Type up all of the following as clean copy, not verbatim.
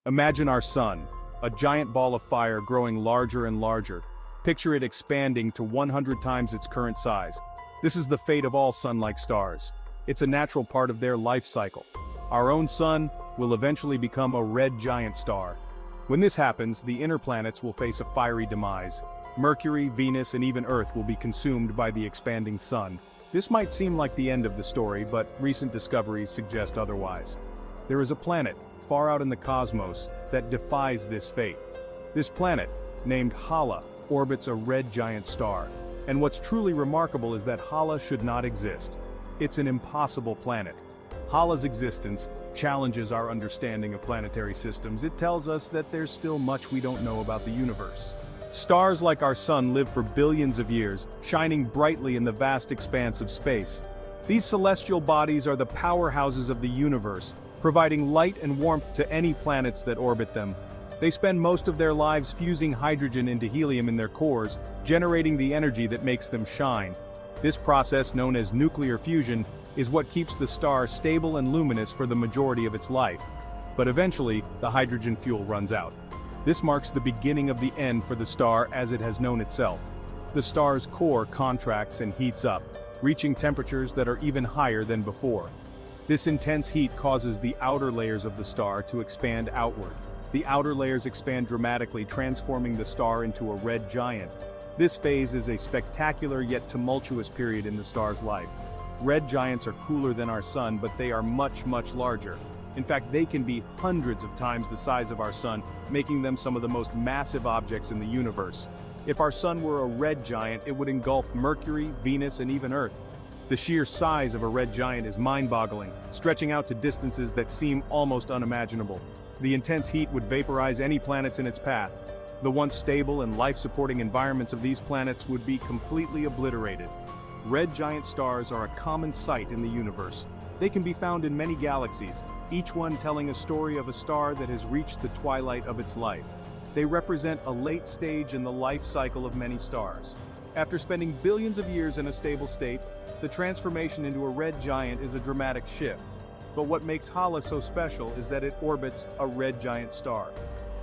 Imagine our sun, a giant ball of fire growing larger and larger. Picture it expanding to 100 times its current size. This is the fate of all sun-like stars. It's a natural part of their life cycle. Our own sun will eventually become a red giant star. When this happens, the inner planets will face a fiery demise. Mercury, Venus, and even Earth will be consumed by the expanding sun. This might seem like the end of the story, but recent discoveries suggest otherwise. There is a planet, far out in the cosmos, that defies this fate. This planet, named Halla, orbits a red giant star. And what's truly remarkable is that Halla should not exist. It's an impossible planet. Halla's existence challenges our understanding of planetary systems. It tells us that there's still much we don't know about the universe. Stars like our sun live for billions of years, shining brightly in the vast expanse of space. These celestial bodies are the powerhouses of the universe, providing light and warmth to any planets that orbit them. They spend most of their lives fusing hydrogen into helium in their cores, generating the energy that makes them shine. This process, known as nuclear fusion, is what keeps the star stable and luminous for the majority of its life. But eventually, the hydrogen fuel runs out. This marks the beginning of the end for the star as it has known itself. The star's core contracts and heats up, reaching temperatures that are even higher than before. This intense heat causes the outer layers of the star to expand outward. The outer layers expand dramatically, transforming the star into a red giant. This phase is a spectacular yet tumultuous period in the star's life. Red giants are cooler than our sun, but they are much larger. In fact, they can be hundreds of times the size of our sun, making them some of the most massive objects in the universe. If our sun were a red giant, it would engulf Mercury, Venus, and even Earth. The sheer size of a red giant is mind-boggling, stretching out to distances that seem almost unimaginable. The intense heat would vaporize any planets in its path. The once stable and life-supporting environments of these planets would be completely obliterated. Red giant stars are a common sight in the universe. They can be found in many galaxies, each one telling a story of a star that has reached the twilight of its life. They represent a late stage in the life cycle of many stars. After spending billions of years in a stable state, the transformation into a red giant is a dramatic shift. But what makes Halla so special is that it orbits a red giant star.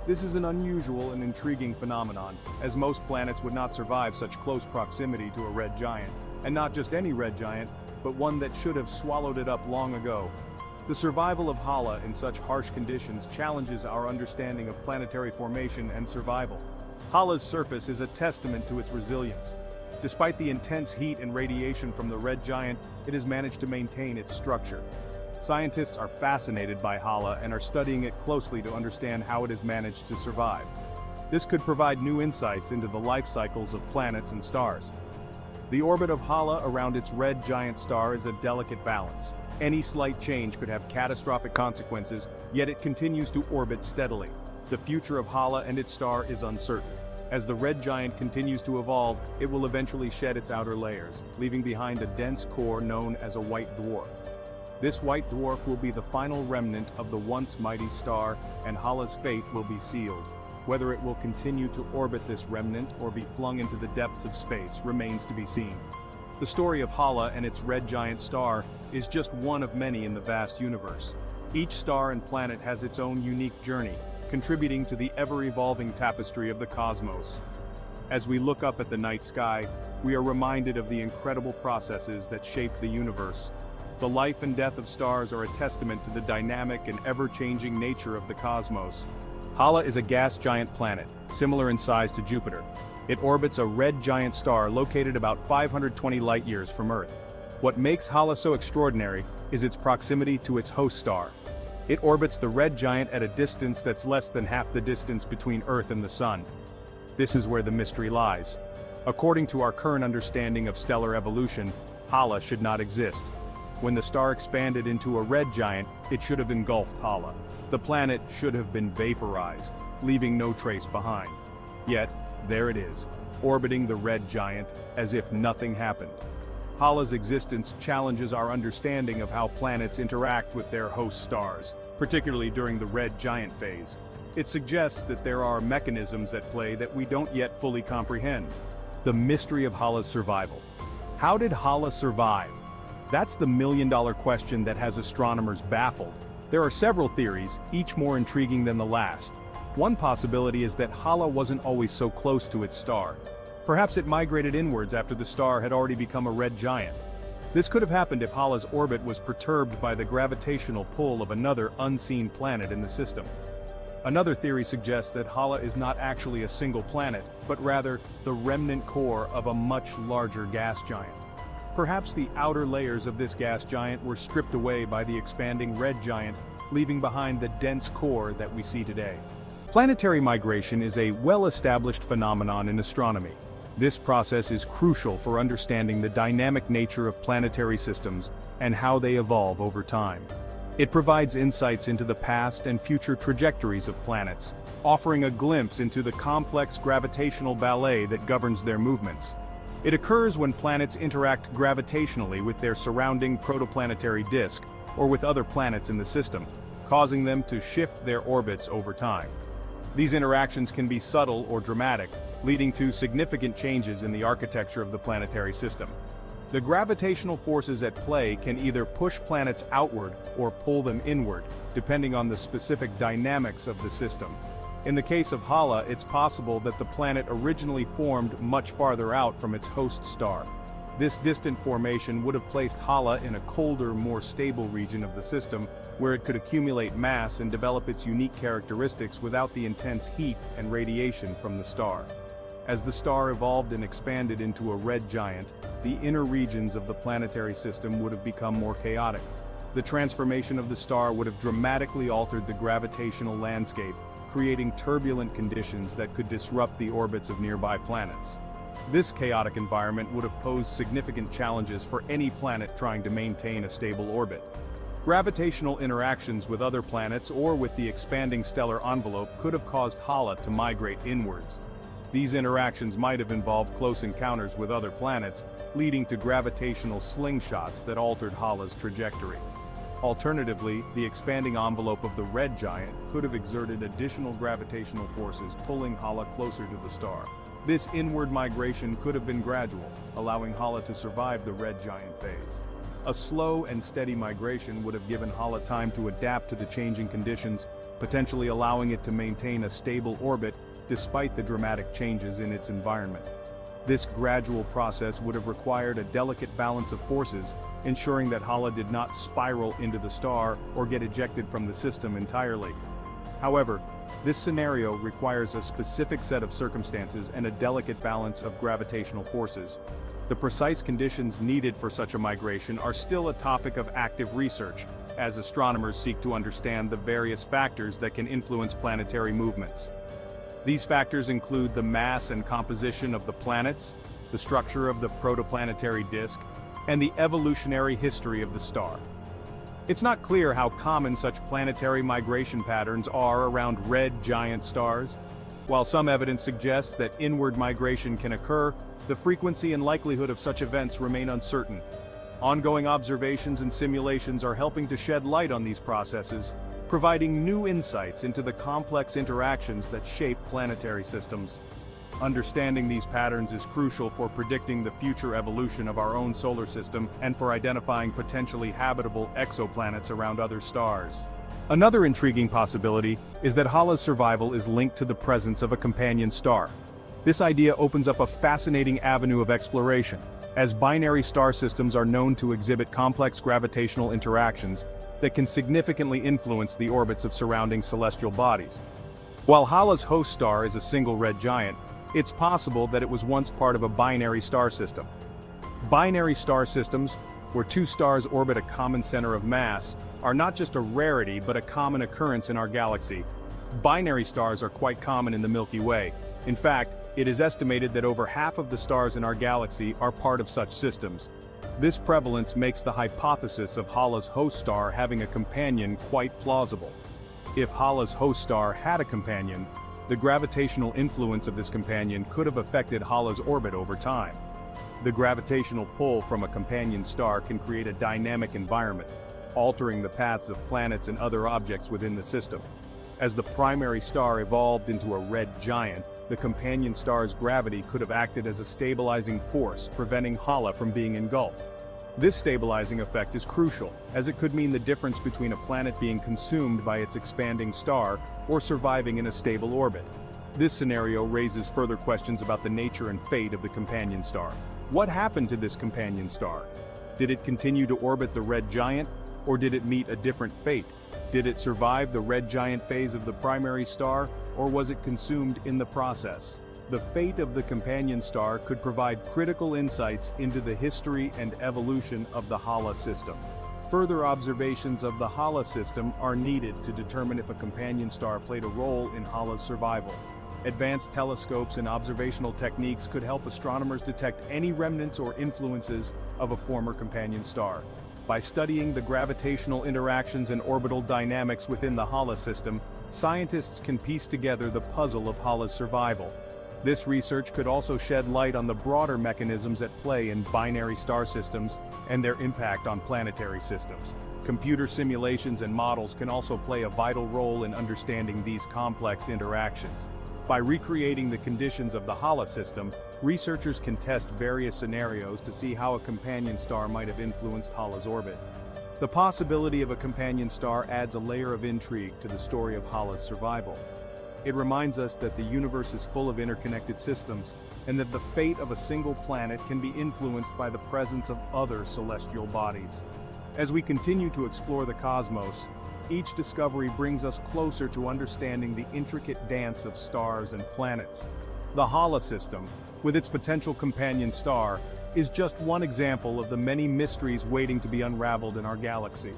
This is an unusual and intriguing phenomenon, as most planets would not survive such close proximity to a red giant. And not just any red giant, but one that should have swallowed it up long ago. The survival of Halla in such harsh conditions challenges our understanding of planetary formation and survival. Halla's surface is a testament to its resilience. Despite the intense heat and radiation from the red giant, it has managed to maintain its structure. Scientists are fascinated by Halla and are studying it closely to understand how it has managed to survive. This could provide new insights into the life cycles of planets and stars. The orbit of Halla around its red giant star is a delicate balance. Any slight change could have catastrophic consequences, yet it continues to orbit steadily. The future of Halla and its star is uncertain. As the red giant continues to evolve, it will eventually shed its outer layers, leaving behind a dense core known as a white dwarf. This white dwarf will be the final remnant of the once mighty star, and Halla's fate will be sealed. Whether it will continue to orbit this remnant or be flung into the depths of space remains to be seen. The story of Halla and its red giant star is just one of many in the vast universe. Each star and planet has its own unique journey, contributing to the ever-evolving tapestry of the cosmos. As we look up at the night sky, we are reminded of the incredible processes that shape the universe. The life and death of stars are a testament to the dynamic and ever-changing nature of the cosmos. Halla is a gas giant planet, similar in size to Jupiter. It orbits a red giant star located about 520 light-years from Earth. What makes Halla so extraordinary is its proximity to its host star. It orbits the red giant at a distance that's less than half the distance between Earth and the Sun. This is where the mystery lies. According to our current understanding of stellar evolution, Halla should not exist. When the star expanded into a red giant, it should have engulfed Halla. The planet should have been vaporized, leaving no trace behind. Yet, there it is, orbiting the red giant as if nothing happened. Halla's existence challenges our understanding of how planets interact with their host stars, particularly during the red giant phase. It suggests that there are mechanisms at play that we don't yet fully comprehend. The mystery of Halla's survival. How did Halla survive? That's the million-dollar question that has astronomers baffled. There are several theories, each more intriguing than the last. One possibility is that Halla wasn't always so close to its star. Perhaps it migrated inwards after the star had already become a red giant. This could have happened if Halla's orbit was perturbed by the gravitational pull of another unseen planet in the system. Another theory suggests that Halla is not actually a single planet, but rather the remnant core of a much larger gas giant. Perhaps the outer layers of this gas giant were stripped away by the expanding red giant, leaving behind the dense core that we see today. Planetary migration is a well-established phenomenon in astronomy. This process is crucial for understanding the dynamic nature of planetary systems and how they evolve over time. It provides insights into the past and future trajectories of planets, offering a glimpse into the complex gravitational ballet that governs their movements. It occurs when planets interact gravitationally with their surrounding protoplanetary disk, or with other planets in the system, causing them to shift their orbits over time. These interactions can be subtle or dramatic, leading to significant changes in the architecture of the planetary system. The gravitational forces at play can either push planets outward or pull them inward, depending on the specific dynamics of the system. In the case of Halla, it's possible that the planet originally formed much farther out from its host star. This distant formation would have placed Halla in a colder, more stable region of the system, where it could accumulate mass and develop its unique characteristics without the intense heat and radiation from the star. As the star evolved and expanded into a red giant, the inner regions of the planetary system would have become more chaotic. The transformation of the star would have dramatically altered the gravitational landscape, creating turbulent conditions that could disrupt the orbits of nearby planets. This chaotic environment would have posed significant challenges for any planet trying to maintain a stable orbit. Gravitational interactions with other planets or with the expanding stellar envelope could have caused Halla to migrate inwards. These interactions might have involved close encounters with other planets, leading to gravitational slingshots that altered Halla's trajectory. Alternatively, the expanding envelope of the red giant could have exerted additional gravitational forces pulling Halla closer to the star. This inward migration could have been gradual, allowing Halla to survive the red giant phase. A slow and steady migration would have given Halla time to adapt to the changing conditions, potentially allowing it to maintain a stable orbit despite the dramatic changes in its environment. This gradual process would have required a delicate balance of forces, ensuring that Halla did not spiral into the star or get ejected from the system entirely. However, this scenario requires a specific set of circumstances and a delicate balance of gravitational forces. The precise conditions needed for such a migration are still a topic of active research, as astronomers seek to understand the various factors that can influence planetary movements. These factors include the mass and composition of the planets, the structure of the protoplanetary disk, and the evolutionary history of the star. It's not clear how common such planetary migration patterns are around red giant stars. While some evidence suggests that inward migration can occur, the frequency and likelihood of such events remain uncertain. Ongoing observations and simulations are helping to shed light on these processes, providing new insights into the complex interactions that shape planetary systems. Understanding these patterns is crucial for predicting the future evolution of our own solar system and for identifying potentially habitable exoplanets around other stars. Another intriguing possibility is that Halla's survival is linked to the presence of a companion star. This idea opens up a fascinating avenue of exploration, as binary star systems are known to exhibit complex gravitational interactions that can significantly influence the orbits of surrounding celestial bodies. While Halla's host star is a single red giant, it's possible that it was once part of a binary star system. Binary star systems, where two stars orbit a common center of mass, are not just a rarity but a common occurrence in our galaxy. Binary stars are quite common in the Milky Way. In fact, it is estimated that over half of the stars in our galaxy are part of such systems. This prevalence makes the hypothesis of Halla's host star having a companion quite plausible. If Halla's host star had a companion, the gravitational influence of this companion could have affected Halla's orbit over time. The gravitational pull from a companion star can create a dynamic environment, altering the paths of planets and other objects within the system. As the primary star evolved into a red giant, the companion star's gravity could have acted as a stabilizing force, preventing Halla from being engulfed. This stabilizing effect is crucial, as it could mean the difference between a planet being consumed by its expanding star or surviving in a stable orbit. This scenario raises further questions about the nature and fate of the companion star. What happened to this companion star? Did it continue to orbit the red giant, or did it meet a different fate? Did it survive the red giant phase of the primary star, or was it consumed in the process? The fate of the companion star could provide critical insights into the history and evolution of the Halla system. Further observations of the Halla system are needed to determine if a companion star played a role in Halla's survival. Advanced telescopes and observational techniques could help astronomers detect any remnants or influences of a former companion star. By studying the gravitational interactions and orbital dynamics within the Halla system, scientists can piece together the puzzle of Halla's survival. This research could also shed light on the broader mechanisms at play in binary star systems and their impact on planetary systems. Computer simulations and models can also play a vital role in understanding these complex interactions. By recreating the conditions of the Halla system, researchers can test various scenarios to see how a companion star might have influenced Halla's orbit. The possibility of a companion star adds a layer of intrigue to the story of Halla's survival. It reminds us that the universe is full of interconnected systems, and that the fate of a single planet can be influenced by the presence of other celestial bodies. As we continue to explore the cosmos, each discovery brings us closer to understanding the intricate dance of stars and planets. The Halla system, with its potential companion star, is just one example of the many mysteries waiting to be unraveled in our galaxy.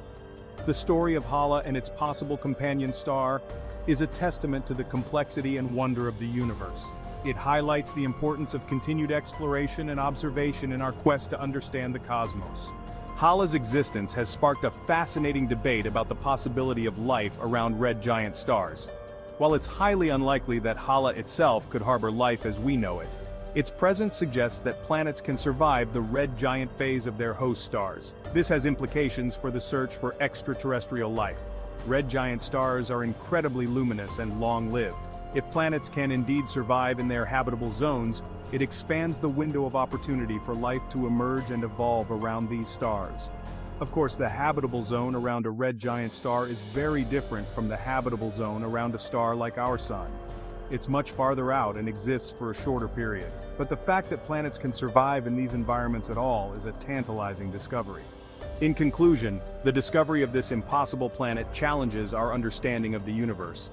The story of Halla and its possible companion star is a testament to the complexity and wonder of the universe. It highlights the importance of continued exploration and observation in our quest to understand the cosmos. Halla's existence has sparked a fascinating debate about the possibility of life around red giant stars. While it's highly unlikely that Halla itself could harbor life as we know it, its presence suggests that planets can survive the red giant phase of their host stars. This has implications for the search for extraterrestrial life. Red giant stars are incredibly luminous and long-lived. If planets can indeed survive in their habitable zones, it expands the window of opportunity for life to emerge and evolve around these stars. Of course, the habitable zone around a red giant star is very different from the habitable zone around a star like our Sun. It's much farther out and exists for a shorter period. But the fact that planets can survive in these environments at all is a tantalizing discovery. In conclusion, the discovery of this impossible planet challenges our understanding of the universe.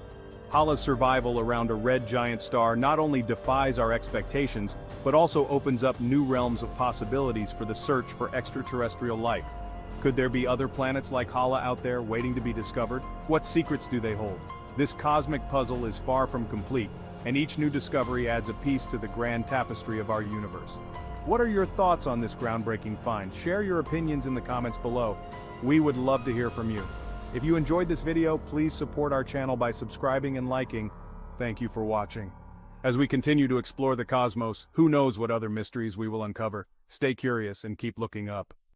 Halla's survival around a red giant star not only defies our expectations, but also opens up new realms of possibilities for the search for extraterrestrial life. Could there be other planets like Halla out there waiting to be discovered? What secrets do they hold? This cosmic puzzle is far from complete, and each new discovery adds a piece to the grand tapestry of our universe. What are your thoughts on this groundbreaking find? Share your opinions in the comments below. We would love to hear from you. If you enjoyed this video, please support our channel by subscribing and liking. Thank you for watching. As we continue to explore the cosmos, who knows what other mysteries we will uncover. Stay curious and keep looking up.